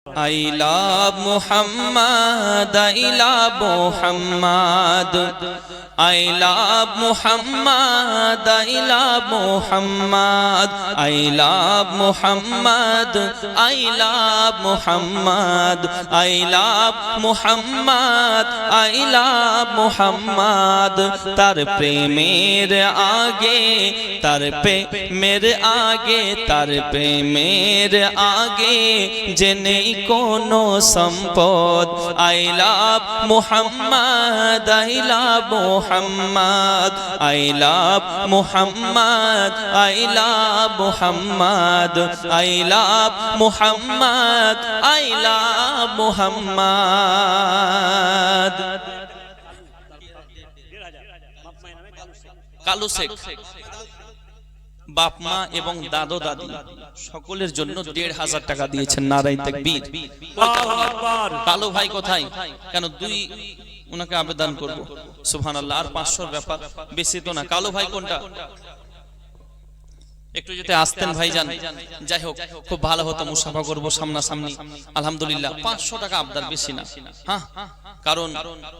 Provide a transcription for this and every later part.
I love Muhammad, I love Muhammad, I love Muhammad, I love Muhammad, I love Muhammad, I love Muhammad, I love Muhammad, I love Muhammad. তার প্রেমের আগে, তার প্রেমের আগে, তার প্রেমের আগে যে নেই কোনো সম্পদ। I love Muhammad, I love Muhammad, I love Muhammad, I love Muhammad, I love Muhammad, I love Muhammad. Kalu Sheikh বাপ মা এবং দাদু দাদি সকলের জন্য ১৫০০ টাকা দিয়েছেন। নারায়ে তাকবীর। কালু ভাই কোথায়? কেন দুই উনাকে আবেদন করব। সুবহানাল্লাহ। আর ৫০০ ব্যাপার, বেশি তো না। কালু ভাই কোনটা? একটু যদি আসতেন ভাইজান, যাই হোক খুব ভালো হতো, মুসাফা করবো সামনাসামনি। আলহামদুলিল্লাহ ৫০০ টাকা আবদার, বেশি না। হ্যাঁ, কারণ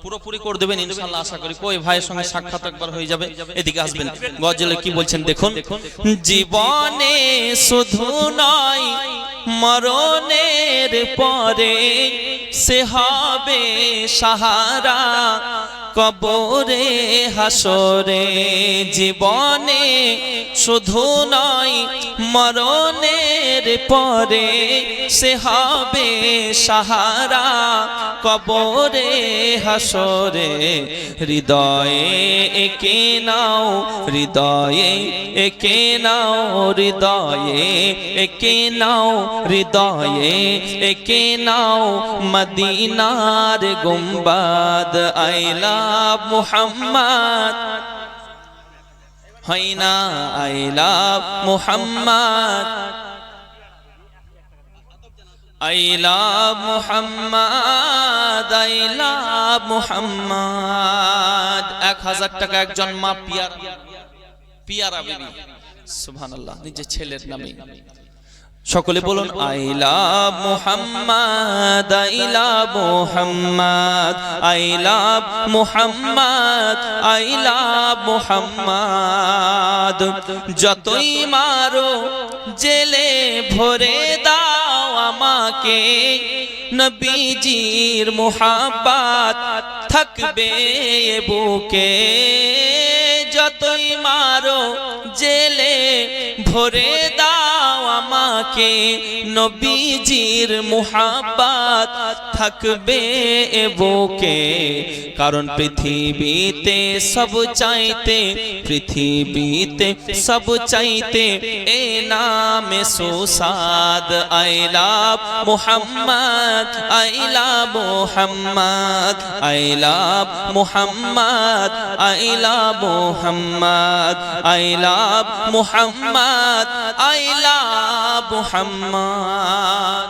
পুরোপুরি করে দেবেন ইনশাআল্লাহ, আশা করি। কই ভাইয়ের সঙ্গে সাক্ষাৎ একবার হয়ে যাবে, এদিকে আসবেন। গজলে কি বলছেন দেখুন। জীবনে শুধু নয়, মরণের পরে সে হবে সাহারা কবরে হাসরে। জীবনে শুধু নয়, মরণের পরে সে হবে সাহারা কবরে হাসরে। হৃদয়ে একে নাও, হৃদয়ে একে নাও, হৃদয়ে একে নাও, হৃদয়ে একে নাও মদিনার গুম্বাদ। I love Muhammad, হয় না? I love Muhammad, I love Muhammad, I love Muhammad। ১০০০ টাকা একজন মা পিয়ারা বিবি, সুবহানাল্লাহ, নিজের ছেলের নামে। সকলে বলুন I love Muhammad, I love Muhammad, I love Muhammad, I love Muhammad। যতই মারো জেলে ভরে দাও আমাকে, নবীজির মুহাব্বত থাকবে বুকে। যতই মারো জেলে ভরে দাও আমাকে, নবীজির মুহাব্বত থাকবে বুকে। কারণ পৃথিবীতে সব চাইতে, পৃথিবীতে সব চাইতে এ নামে সুসাদ। I love Muhammad, I love Muhammad, I love Muhammad, I love Muhammad, I love Muhammad, I love Muhammad।